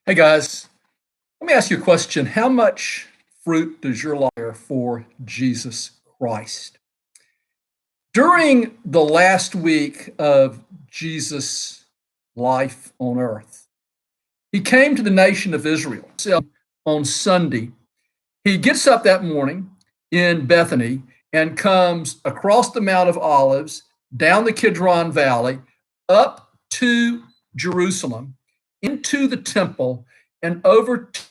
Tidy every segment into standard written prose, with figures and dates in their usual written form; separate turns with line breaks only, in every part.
Hey guys, let me ask you a question. How much fruit does your life bear for Jesus Christ? During the last week of Jesus' life on earth, he came to the nation of Israel. So on Sunday, he gets up that morning in Bethany and comes across the Mount of Olives, down the Kidron Valley, up to Jerusalem, into the temple, and overturns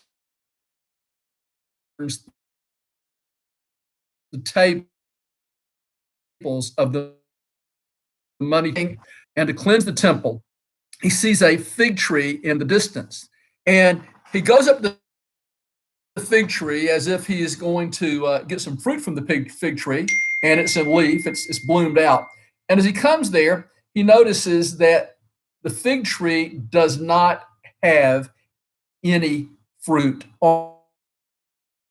the tables of the money and to cleanse the temple. He sees a fig tree in the distance, and he goes up to the fig tree as if he is going to get some fruit from the fig tree, and it's a leaf, it's bloomed out. And as he comes there, he notices that the fig tree does not have any fruit on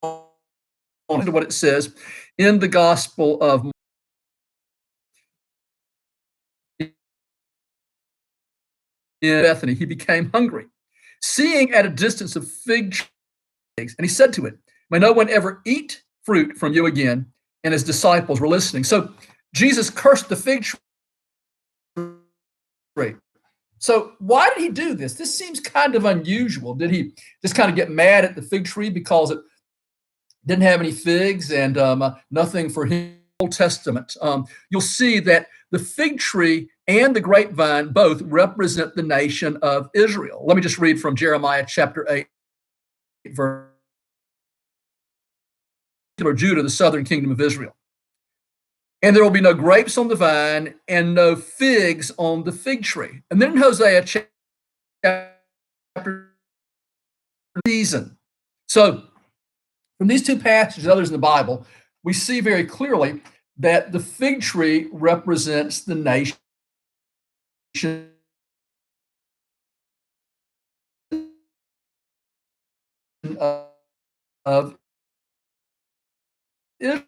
it. What it says in the Gospel of in Bethany, he became hungry, seeing at a distance a fig tree, and he said to it, "May no one ever eat fruit from you again." And his disciples were listening. So Jesus cursed the fig tree. So why did he do this? This seems kind of unusual. Did he just kind of get mad at the fig tree because it didn't have any figs and nothing for him? Old Testament, you'll see that the fig tree and the grapevine both represent the nation of Israel. Let me just read from Jeremiah chapter 8, verse Judah, the southern kingdom of Israel. And there will be no grapes on the vine and no figs on the fig tree. And then in Hosea chapter season. So from these two passages, others in the Bible, we see very clearly that the fig tree represents the nation of Israel.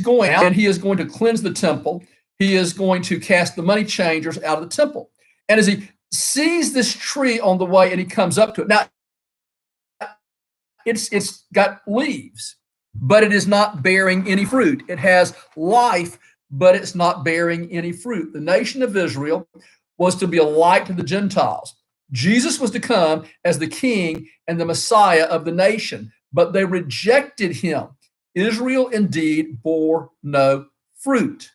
Going out, and he is going to cleanse the temple. He is going to cast the money changers out of the temple. And as he sees this tree on the way and he comes up to it, now it's got leaves, but it is not bearing any fruit. It has life, but it's not bearing any fruit. The nation of Israel was to be a light to the Gentiles. Jesus was to come as the king and the Messiah of the nation, but they rejected him. Israel indeed bore no fruit.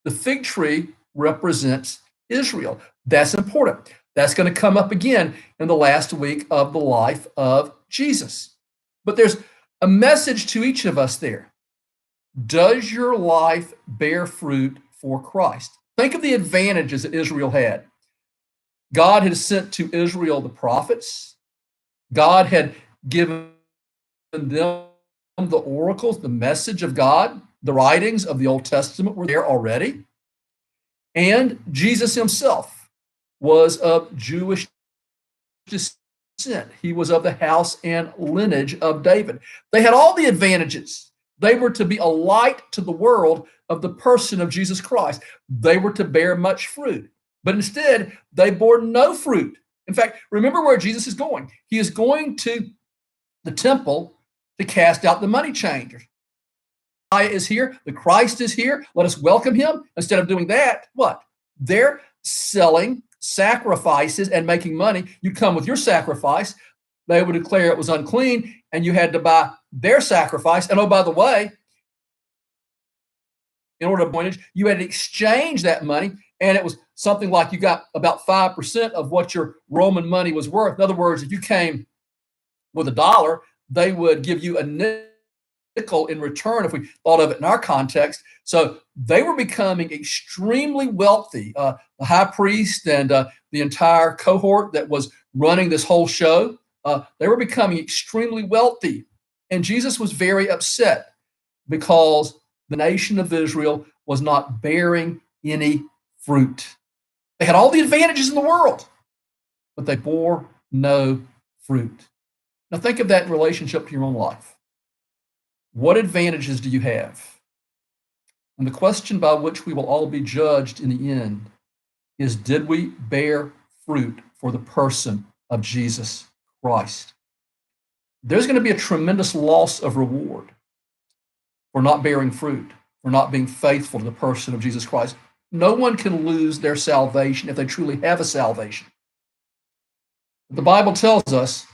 The fig tree represents Israel. That's important. That's going to come up again in the last week of the life of Jesus. But there's a message to each of us there. Does your life bear fruit for Christ? Think of the advantages that Israel had. God had sent to Israel the prophets. God had given them the oracles, the message of God. The writings of the Old Testament were there already. And Jesus himself was of Jewish descent. He was of the house and lineage of David. They had all the advantages. They were to be a light to the world of the person of Jesus Christ. They were to bear much fruit. But instead, they bore no fruit. In fact, remember where Jesus is going. He is going to the temple to cast out the money changers. Messiah is here. The Christ is here. Let us welcome him. Instead of doing that, what? They're selling sacrifices and making money. You come with your sacrifice. They would declare it was unclean, and you had to buy their sacrifice. And oh, by the way, in order to manage, you had to exchange that money, and it was something like you got about 5% of what your Roman money was worth. In other words, if you came with $1, they would give you a nickel in return if we thought of it in our context. So they were becoming extremely wealthy. The high priest and the entire cohort that was running this whole show, they were becoming extremely wealthy. And Jesus was very upset because the nation of Israel was not bearing any fruit. They had all the advantages in the world, but they bore no fruit. Now think of that in relationship to your own life. What advantages do you have? And the question by which we will all be judged in the end is, did we bear fruit for the person of Jesus Christ, there's going to be a tremendous loss of reward for not bearing fruit, for not being faithful to the person of Jesus Christ. No one can lose their salvation if they truly have a salvation. The Bible tells us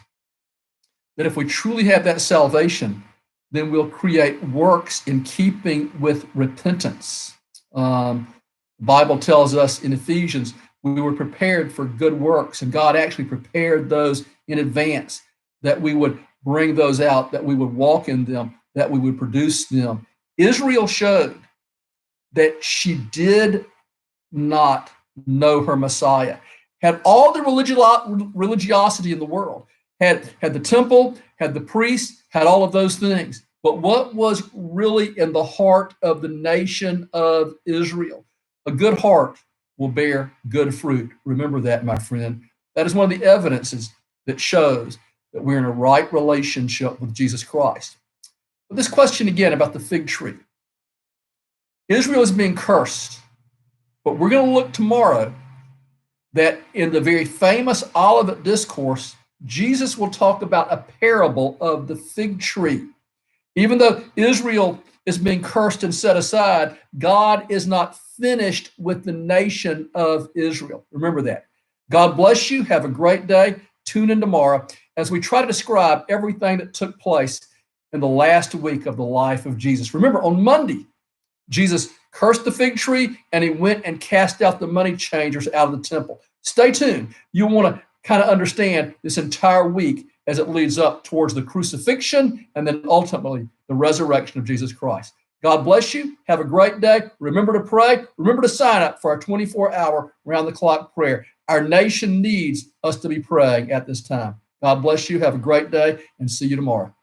that if we truly have that salvation, then we'll create works in keeping with repentance. The Bible tells us in Ephesians, we were prepared for good works, and God actually prepared those in advance, that we would bring those out, that we would walk in them, that we would produce them. Israel showed that she did not know her Messiah, had all the religiosity in the world, had the temple, had the priests, had all of those things. But what was really in the heart of the nation of Israel? A good heart will bear good fruit. Remember that, my friend. That is one of the evidences that shows that we're in a right relationship with Jesus Christ. But this question again about the fig tree. Israel is being cursed, but we're going to look tomorrow that in the very famous Olivet Discourse, Jesus will talk about a parable of the fig tree. Even though Israel is being cursed and set aside, God is not finished with the nation of Israel. Remember that. God bless you. Have a great day. Tune in tomorrow as we try to describe everything that took place in the last week of the life of Jesus. Remember, on Monday, Jesus cursed the fig tree and he went and cast out the money changers out of the temple. Stay tuned. You'll want to kind of understand this entire week as it leads up towards the crucifixion and then ultimately the resurrection of Jesus Christ. God bless you. Have a great day. Remember to pray. Remember to sign up for our 24-hour round-the-clock prayer. Our nation needs us to be praying at this time. God bless you. Have a great day and see you tomorrow.